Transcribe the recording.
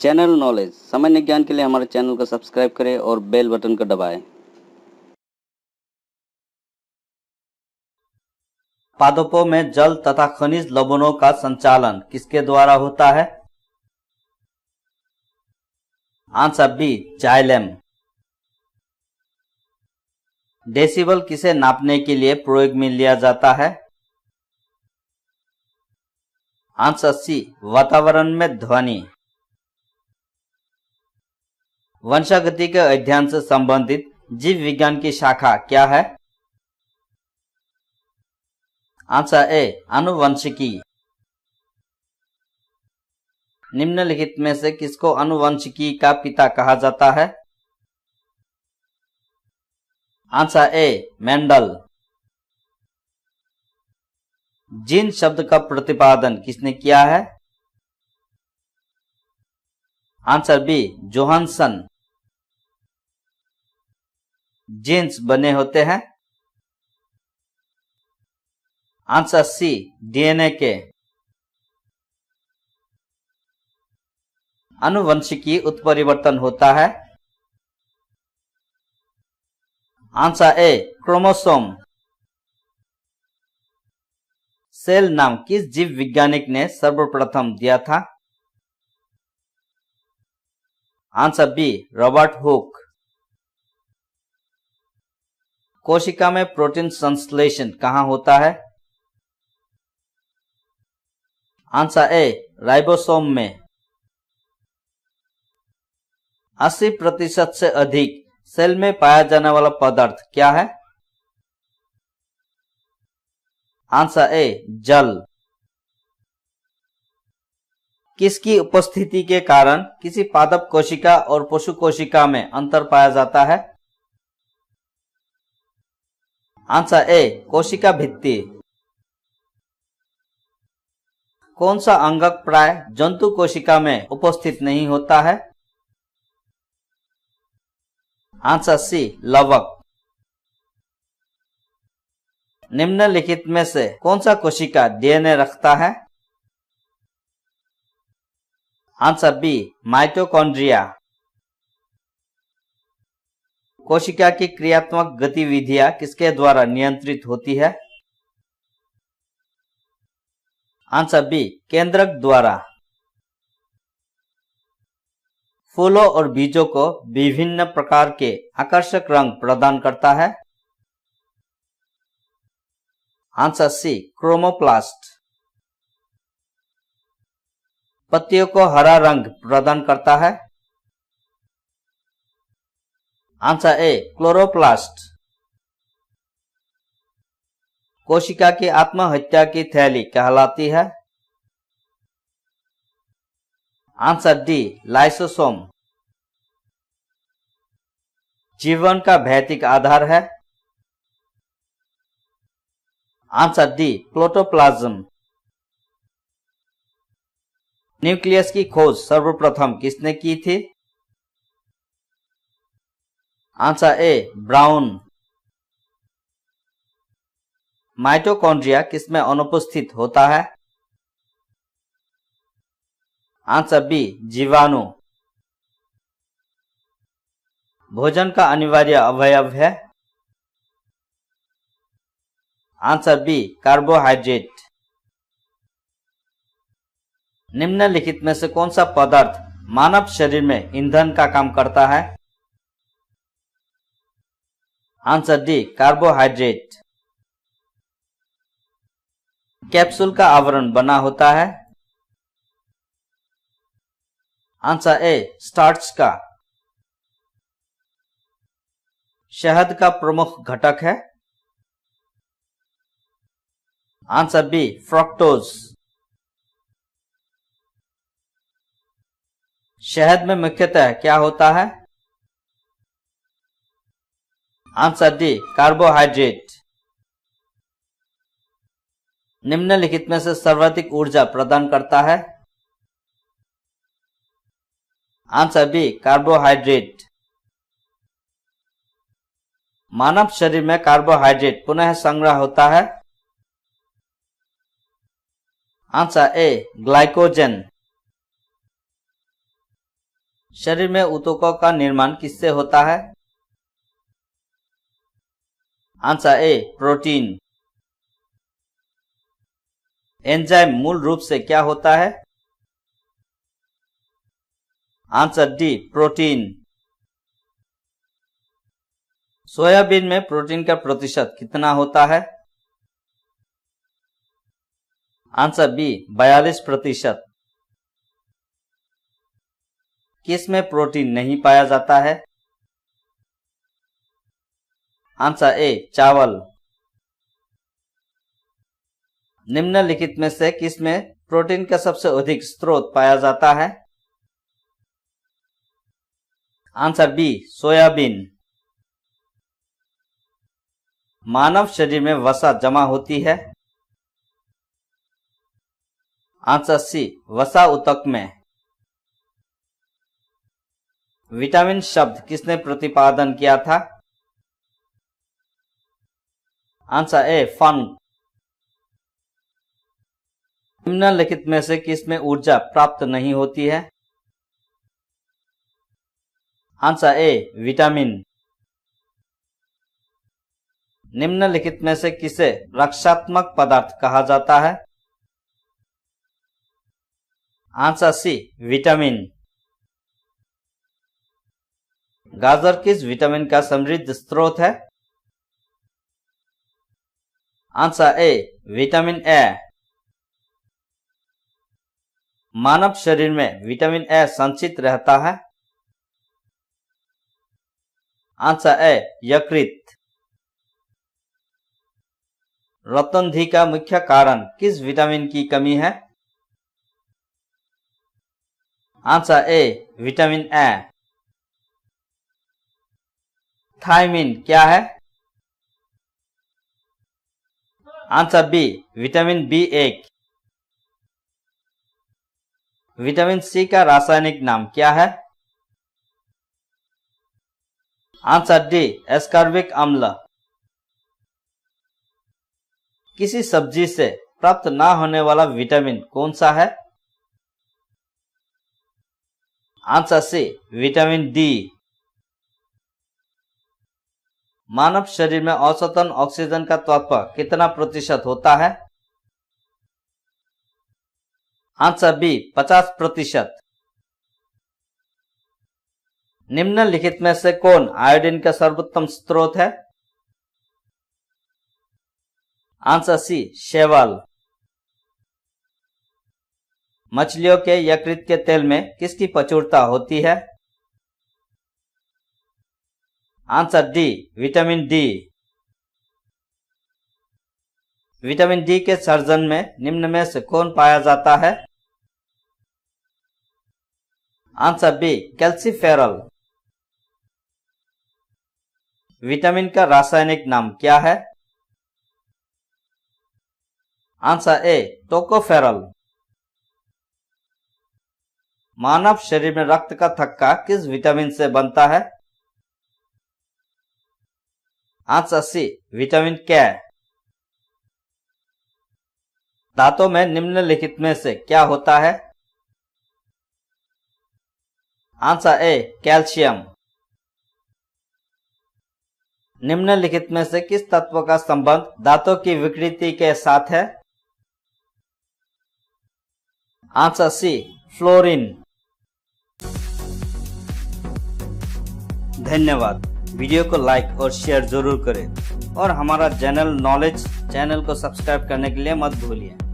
General knowledge सामान्य ज्ञान के लिए हमारे चैनल को सब्सक्राइब करें और बेल बटन को दबाएं। पादपों में जल तथा खनिज लवणों का संचालन किसके द्वारा होता है? Answer B, xylem. डेसिबल किसे नापने के लिए प्रयोग में लिया जाता है? आंसर सी, वातावरण में ध्वनि। वंशागति के अध्ययन से संबंधित जीव विज्ञान की शाखा क्या है? आंसर ए, आनुवंशिकी। निम्नलिखित में से किसको आनुवंशिकी का पिता कहा जाता है? आंसर ए, मेंडल। जीन शब्द का प्रतिपादन किसने किया है? Answer B, Johansson. जीन्स बने होते हैं? आंसर सी, डीएनए के। आनुवंशिकी उत्परिवर्तन होता है? आंसर ए, क्रोमोसोम। सेल नाम किस जीव वैज्ञानिक ने सर्वप्रथम दिया था? Answer B, Robert Hooke. कोशिका में प्रोटीन संश्लेषण कहां होता है? आंसर ए, राइबोसोम में। 80% से अधिक सेल में पाया जाने वाला पदार्थ क्या है? आंसर ए, जल। किसकी उपस्थिति के कारण किसी पादप कोशिका और पशु कोशिका में अंतर पाया जाता है? आंसर ए, कोशिका भित्ति। कौन सा अंगक प्राय जंतु कोशिका में उपस्थित नहीं होता है? आंसर सी, लवक। निम्नलिखित में से कौन सा कोशिका डीएनए रखता है? Answer B, mitochondria. कोशिका की क्रियात्मक गतिविधियां किसके द्वारा नियंत्रित होती है? आंसर बी, केंद्रक द्वारा। फूलों और बीजों को विभिन्न प्रकार के आकर्षक रंग प्रदान करता है? Answer C, chromoplast. पत्तियों को हरा रंग प्रदान करता है? Answer A, chloroplast. कोशिका की आत्महत्या की थैली कहलाती है? Answer D, lysosome. जीवन का भौतिक आधार है? Answer D, protoplasm. न्यूक्लियस की खोज सर्वप्रथम किसने की थी? Answer A, brown. माइटोकॉन्ड्रिया किसमें अनुपस्थित होता है? आंसर बी, जीवाणु। भोजन का अनिवार्य अवयव है? Answer B, carbohydrate. निम्नलिखित में से कौन सा पदार्थ मानव शरीर में ईंधन का काम करता है? Answer D, carbohydrate. कैप्सूल का आवरण बना होता है? आंसर ए, स्टार्च का। शहद का प्रमुख घटक है? Answer B, fructose. शहद में मुख्यतः क्या होता है? Answer D, carbohydrate. निम्नलिखित में से सर्वाधिक ऊर्जा प्रदान करता है? Answer B, carbohydrate. मानव शरीर में कार्बोहाइड्रेट पुनः संग्रह होता है? आंसर ए, ग्लाइकोजन। शरीर में ऊतकों का निर्माण किससे होता है? आंसर ए प्रोटीन। एंजाइम मूल रूप से क्या होता है? Answer D protein. सोयाबीन में प्रोटीन का प्रतिशत कितना होता है? Answer B 42%। किस में प्रोटीन नहीं पाया जाता है? आंसर ए चावल। निम्नलिखित में से किस में प्रोटीन का सबसे अधिक स्रोत पाया जाता है? Answer B soybean. मानव शरीर में वसा जमा होती है? आंसर सी वसा ऊतक में। विटामिन शब्द किसने प्रतिपादन किया था? आंसर ए फंक। निम्नलिखित में से किस में ऊर्जा प्राप्त नहीं होती है? Answer A vitamin. निम्नलिखित में से किसे रक्षात्मक पदार्थ कहा जाता है? Answer C vitamin. गाजर किस विटामिन का समृद्ध स्रोत है? आंसर ए विटामिन ए। मानव शरीर में विटामिन ए संचित रहता है? आंसर ए यकृत। रतौंधी का मुख्य कारण किस विटामिन की कमी है? Answer A vitamin A. थायमिन क्या है? Answer B vitamin B1। Vitamin C का रासायनिक नाम क्या है? आंसर डी एस्कॉर्बिक अम्ल। किसी सब्जी से प्राप्त ना होने वाला विटामिन कौन सा है? Answer C vitamin D. मानव शरीर में औसतन ऑक्सीजन का तत्व कितना प्रतिशत होता है? Answer B 50%। निम्नलिखित में से कौन आयोडीन का सर्वोत्तम स्रोत है? आंसर सी शैवाल। मछलियों के यकृत के तेल में किसकी प्रचुरता होती है? Answer D vitamin D. Vitamin D के सर्जन में निम्न में से कौन पाया जाता है? Answer B calciferol. विटामिन का रासायनिक नाम क्या है? आंसर ए टोकोफेरॉल। मानव शरीर में रक्त का थक्का किस विटामिन से बनता है? आंसर सी विटामिन के। दांतों में निम्नलिखित में से क्या होता है? आंसर ए कैल्शियम। निम्नलिखित में से किस तत्व का संबंध दांतों की विकृति के साथ है? Answer C fluorine. धन्यवाद। वीडियो को लाइक और शेयर जरूर करें और हमारा जनरल नॉलेज चैनल को सब्सक्राइब करने के लिए मत भूलिए।